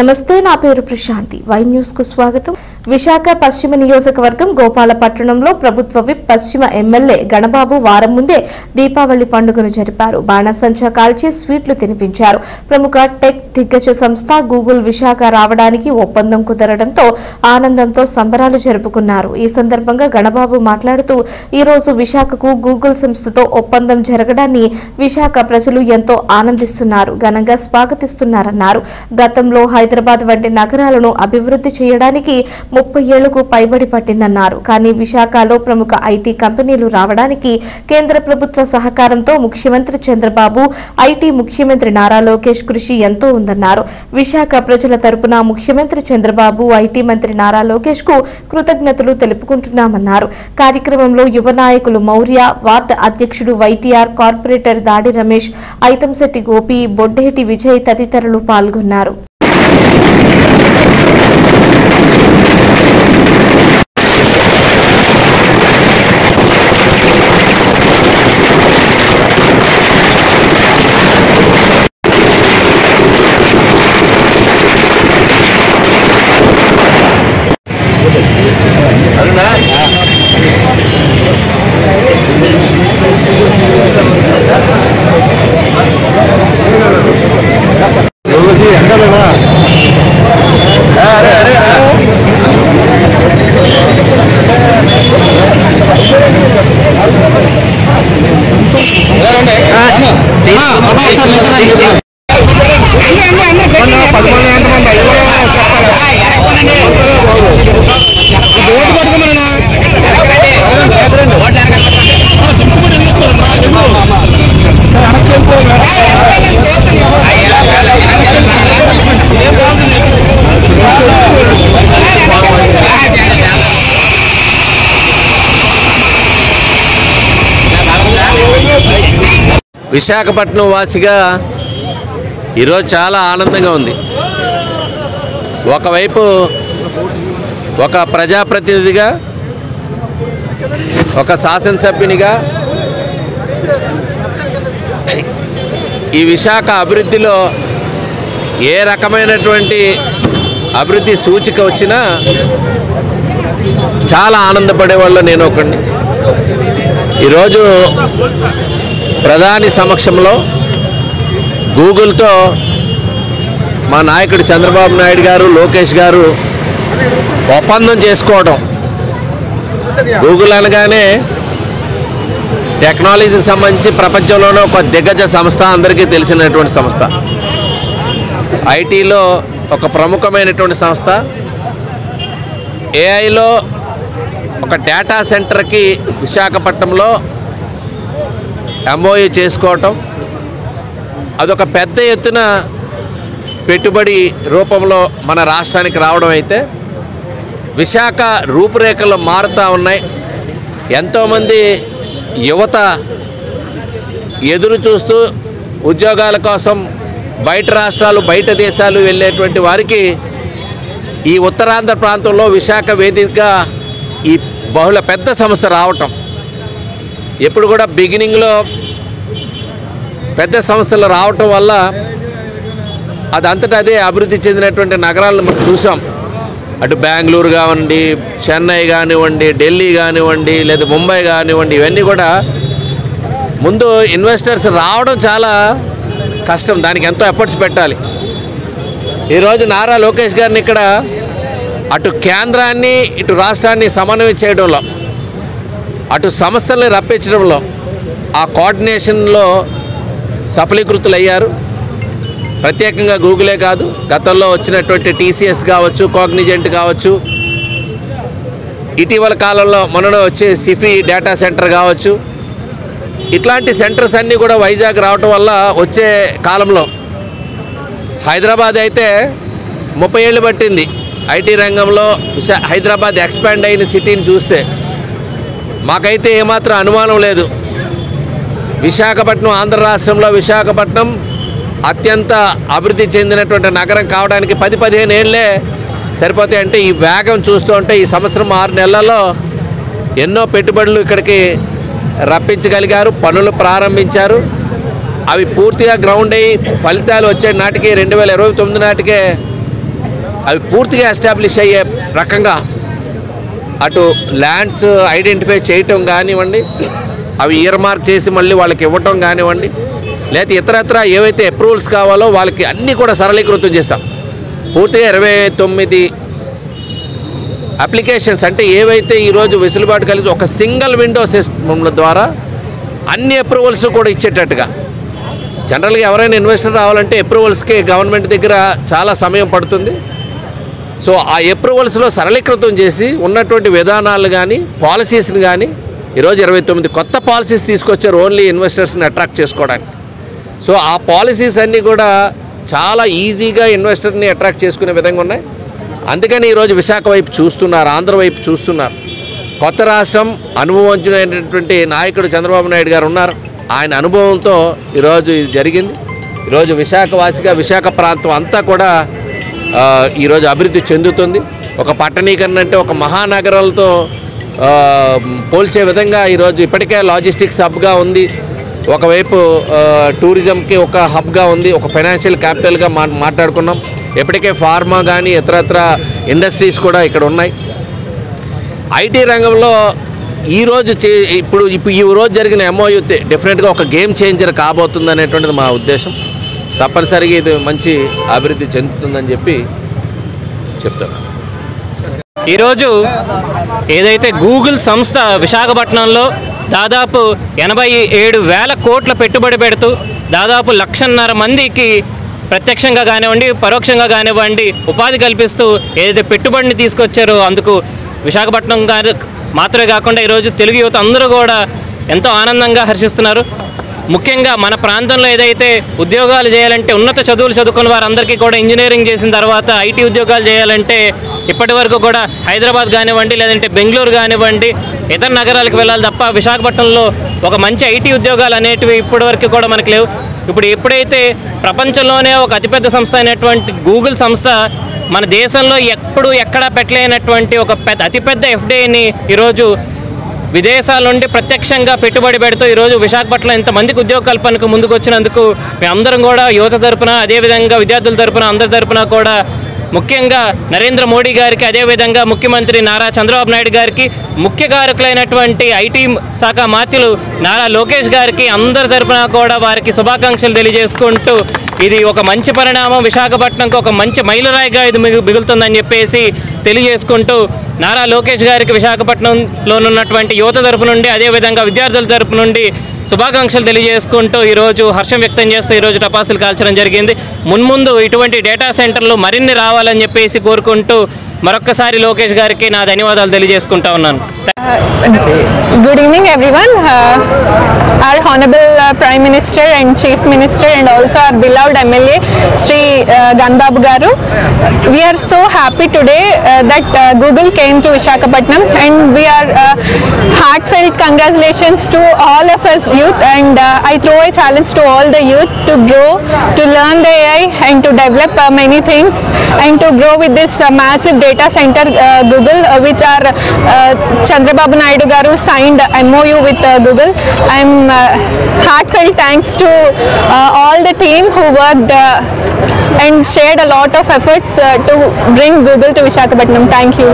నమస్తే, నా పేరు ప్రశాంతి. వై న్యూస్ కు స్వాగతం. విశాఖ పశ్చిమ నియోజకవర్గం గోపాలపట్టణంలో ప్రభుత్వ విప్ పశ్చిమ ఎమ్మెల్యే గణబాబు వారం ముందే దీపావళి పండుగను జరిపారు. బాణసంచా కాల్చి స్వీట్లు తినిపించారు. ప్రముఖ టెక్ దిగ్గజ సంస్థ గూగుల్ విశాఖ రావడానికి ఒప్పందం కుదరడంతో ఆనందంతో సంబరాలు జరుపుకున్నారు. ఈ సందర్భంగా గణబాబు మాట్లాడుతూ ఈ రోజు విశాఖకు గూగుల్ సంస్థతో ఒప్పందం జరగడాన్ని విశాఖ ప్రజలు ఎంతో ఆనందిస్తున్నారు, ఘనంగా స్వాగతిస్తున్నారన్నారు. గతంలో హైదరాబాద్ వంటి నగరాలను అభివృద్ధి చేయడానికి 30 ఏళ్లకు పైబడి పట్టిందన్నారు. కానీ విశాఖలో ప్రముఖ ఐటీ కంపెనీలు రావడానికి కేంద్ర ప్రభుత్వ సహకారంతో ముఖ్యమంత్రి చంద్రబాబు, ఐటీ ముఖ్యమంత్రి నారా లోకేష్ కృషి ఎంతో ఉందన్నారు. విశాఖ ప్రజల తరపున ముఖ్యమంత్రి చంద్రబాబు, ఐటీ మంత్రి నారా లోకేష్ కు కృతజ్ఞతలు తెలుపుకుంటున్నామన్నారు. కార్యక్రమంలో యువ నాయకులు మౌర్య, వార్డు అధ్యక్షుడు వైటీఆర్, కార్పొరేటర్ దాడి రమేష్, ఐతంశెట్టి గోపి, బొడ్డేటి విజయ్ తదితరులు పాల్గొన్నారు. విశాఖపట్నం వాసిగా ఈరోజు చాలా ఆనందంగా ఉంది. ఒకవైపు ఒక ప్రజాప్రతినిధిగా, ఒక శాసనసభ్యునిగా ఈ విశాఖ అభివృద్ధిలో ఏ రకమైనటువంటి అభివృద్ధి సూచిక వచ్చినా చాలా ఆనందపడే వాళ్ళు నేను ఒకడిని. ఈరోజు ప్రధాని సమక్షంలో గూగుల్తో మా నాయకుడు చంద్రబాబు నాయుడు గారు, లోకేష్ గారు ఒప్పందం చేసుకోవడం. గూగుల్ అనగానే టెక్నాలజీకి సంబంధించి ప్రపంచంలోనే ఒక దిగ్గజ సంస్థ, అందరికీ తెలిసినటువంటి సంస్థ. ఐటీలో ఒక ప్రముఖమైనటువంటి సంస్థ. ఏఐలో ఒక డేటా సెంటర్కి విశాఖపట్నంలో ఎంఓయూ చేసుకోవటం, అదొక పెద్ద ఎత్తున పెట్టుబడి రూపంలో మన రాష్ట్రానికి రావడం అయితే విశాఖ రూపురేఖలు మారుతూ ఉన్నాయి. ఎంతోమంది యువత ఎదురు చూస్తూ ఉద్యోగాల కోసం బయట రాష్ట్రాలు, బయట దేశాలు వెళ్ళేటువంటి వారికి ఈ ఉత్తరాంధ్ర ప్రాంతంలో విశాఖ వేదికగా ఈ బహుళ పెద్ద సంస్థ రావటం. ఎప్పుడు కూడా బిగినింగ్లో పెద్ద సంస్థలు రావటం వల్ల అదంతటా అదే అభివృద్ధి చెందినటువంటి నగరాలను మనం చూసాం. అటు బెంగళూరు కానివ్వండి, చెన్నై కానివ్వండి, ఢిల్లీ కానివ్వండి, లేదా ముంబై కానివ్వండి, ఇవన్నీ కూడా ముందు ఇన్వెస్టర్స్ రావడం చాలా కష్టం, దానికి ఎంతో ఎఫర్ట్స్ పెట్టాలి. ఈరోజు నారా లోకేష్ గారిని ఇక్కడ అటు కేంద్రాన్ని, ఇటు రాష్ట్రాన్ని సమన్వయం చేయడంలో, అటు సంస్థల్ని రప్పించడంలో, ఆ కోఆర్డినేషన్లో సఫలీకృతులయ్యారు. ప్రత్యేకంగా గూగులే కాదు, గతంలో వచ్చినటువంటి టీసీఎస్ కావచ్చు, కాగ్నిజెంట్ కావచ్చు, ఇటీవల కాలంలో మనలో వచ్చే సిఫీ డేటా సెంటర్ కావచ్చు, ఇట్లాంటి సెంటర్స్ అన్నీ కూడా వైజాగ్ రావటం వల్ల వచ్చే కాలంలో హైదరాబాద్ అయితే 30 ఏళ్ళు పట్టింది ఐటీ రంగంలో హైదరాబాద్ ఎక్స్పాండ్ అయిన సిటీని చూస్తే. మాకైతే ఏమాత్రం అనుమానం లేదు, విశాఖపట్నం ఆంధ్ర రాష్ట్రంలో విశాఖపట్నం అత్యంత అభివృద్ధి చెందినటువంటి నగరం కావడానికి 10-15 ఏళ్ళే సరిపోతాయి. అంటే ఈ వేగం చూస్తూ ఉంటే ఈ సంవత్సరం 6 నెలల్లో ఎన్నో పెట్టుబడులు ఇక్కడికి రప్పించగలిగారు, పనులు ప్రారంభించారు. అవి పూర్తిగా గ్రౌండ్ అయ్యి ఫలితాలు వచ్చే నాటికి 2029 నాటికే అవి పూర్తిగా ఎస్టాబ్లిష్ అయ్యే రకంగా అటు ల్యాండ్స్ ఐడెంటిఫై చేయటం కానివ్వండి, అవి ఇయర్ మార్క్ చేసి మళ్ళీ వాళ్ళకి ఇవ్వటం కానివ్వండి, లేకపోతే ఇతరత్ర ఏవైతే అప్రూవల్స్ కావాలో వాళ్ళకి అన్నీ కూడా సరళీకృతం చేస్తాం. పూర్తిగా 29 అప్లికేషన్స్ అంటే ఏవైతే ఈరోజు వెసులుబాటు కలిగి ఒక సింగిల్ విండో సిస్టమ్ ద్వారా అన్ని అప్రూవల్స్ కూడా ఇచ్చేటట్టుగా. జనరల్గా ఎవరైనా ఇన్వెస్టర్ రావాలంటే అప్రూవల్స్కి గవర్నమెంట్ దగ్గర చాలా సమయం పడుతుంది. సో ఆ అప్రూవల్స్లో సరళీకృతం చేసి ఉన్నటువంటి విధానాలు కానీ పాలసీస్ని కానీ ఈరోజు 29 కొత్త పాలసీస్ తీసుకొచ్చారు ఓన్లీ ఇన్వెస్టర్స్ని అట్రాక్ట్ చేసుకోవడానికి. సో ఆ పాలసీస్ అన్నీ కూడా చాలా ఈజీగా ఇన్వెస్టర్ని అట్రాక్ట్ చేసుకునే విధంగా ఉన్నాయి. అందుకని ఈరోజు విశాఖ వైపు చూస్తున్నారు, ఆంధ్ర వైపు చూస్తున్నారు. కొత్త రాష్ట్రం, అనుభవజ్ఞులైనటువంటి నాయకుడు చంద్రబాబు నాయుడు గారు ఉన్నారు. ఆయన అనుభవంతో ఈరోజు ఇది జరిగింది. ఈరోజు విశాఖవాసిగా విశాఖ ప్రాంతం అంతా కూడా ఈరోజు అభివృద్ధి చెందుతుంది. ఒక పట్టణీకరణ అంటే ఒక మహానగరాలతో పోల్చే విధంగా ఈరోజు ఇప్పటికే లాజిస్టిక్స్ హబ్గా ఉంది, ఒకవైపు టూరిజంకి ఒక హబ్గా ఉంది, ఒక ఫైనాన్షియల్ క్యాపిటల్గా మాట్లాడుకున్నాం. ఇప్పటికే ఫార్మా కానీ ఇతరత్ర ఇండస్ట్రీస్ కూడా ఇక్కడ ఉన్నాయి. ఐటీ రంగంలో ఈరోజు ఇప్పుడు ఈ రోజు జరిగిన MOU డెఫినెట్గా ఒక గేమ్ చేంజర్ కాబోతుంది అనేటువంటిది మా ఉద్దేశం. తప్పనిసరిగా ఇది మంచి అభివృద్ధి చెందుతుందని చెప్పి చెప్తాను. ఈరోజు ఏదైతే గూగుల్ సంస్థ విశాఖపట్నంలో దాదాపు 87,000 కోట్ల పెట్టుబడి పెడుతూ దాదాపు 1,50,000 మందికి ప్రత్యక్షంగా కానివ్వండి పరోక్షంగా కానివ్వండి ఉపాధి కల్పిస్తూ ఏదైతే పెట్టుబడిని తీసుకొచ్చారో అందుకు విశాఖపట్నం మాత్రమే కాకుండా ఈరోజు తెలుగు యువత అందరూ కూడా ఎంతో ఆనందంగా హర్షిస్తున్నారు. ముఖ్యంగా మన ప్రాంతంలో ఏదైతే ఉద్యోగాలు చేయాలంటే ఉన్నత చదువులు చదువుకున్న వారందరికీ కూడా ఇంజనీరింగ్ చేసిన తర్వాత ఐటీ ఉద్యోగాలు చేయాలంటే ఇప్పటి వరకు కూడా హైదరాబాద్ కానివ్వండి లేదంటే బెంగళూరు కానివ్వండి ఇతర నగరాలకు వెళ్ళాలి తప్ప విశాఖపట్నంలో ఒక మంచి ఐటీ ఉద్యోగాలు అనేటివి ఇప్పటి వరకు కూడా మనకు లేవు. ఇప్పుడు ఎప్పుడైతే ప్రపంచంలోనే ఒక అతిపెద్ద సంస్థ అయినటువంటి గూగుల్ సంస్థ మన దేశంలో ఎక్కడా పెట్టలేనటువంటి ఒక అతిపెద్ద FDIని ఈరోజు విదేశాల నుండి ప్రత్యక్షంగా పెట్టుబడి పెడుతూ ఈరోజు విశాఖపట్నం ఇంతమందికి ఉద్యోగ కల్పనకు ముందుకు వచ్చినందుకు మేమందరం కూడా యువత తరపున అదేవిధంగా విద్యార్థుల తరపున అందరి తరపున కూడా ముఖ్యంగా నరేంద్ర మోడీ గారికి అదేవిధంగా ముఖ్యమంత్రి నారా చంద్రబాబు నాయుడు గారికి ముఖ్య కారకులైనటువంటి ఐటీ శాఖ మంత్రులు నారా లోకేష్ గారికి అందరి తరపున కూడా వారికి శుభాకాంక్షలు తెలియజేసుకుంటూ ఇది ఒక మంచి పరిణామం, విశాఖపట్నంకు ఒక మంచి మైలురాయిగా ఇది మిగులుతుందని చెప్పేసి తెలియజేసుకుంటూ నారా లోకేష్ గారికి విశాఖపట్నంలోనున్నటువంటి యువత తరపు నుండి అదేవిధంగా విద్యార్థుల తరపు నుండి శుభాకాంక్షలు తెలియజేసుకుంటూ ఈరోజు హర్షం వ్యక్తం చేస్తూ ఈరోజు టపాసులు కాల్చడం జరిగింది. మున్ముందు ఇటువంటి డేటా సెంటర్లు మరిన్ని రావాలని చెప్పేసి కోరుకుంటూ మరొక్కసారి లోకేష్ గారికి నా ధన్యవాదాలు తెలియజేసుకుంటా ఉన్నాను. Good evening everyone. Our Honorable Prime Minister and Chief Minister and also our beloved MLA Sri Ganbabu Garu. We are so happy today that Google came to Visakhapatnam and we are heartfelt congratulations to all of us youth and I throw a challenge to all the youth to grow, to learn the AI and to develop many things and to grow with this massive data center Google which are Chandrababu Naidu Garu signed MOU with Google. I'm heartfelt thanks to all the team who worked and shared a lot of efforts to bring Google to Visakhapatnam. Thank you.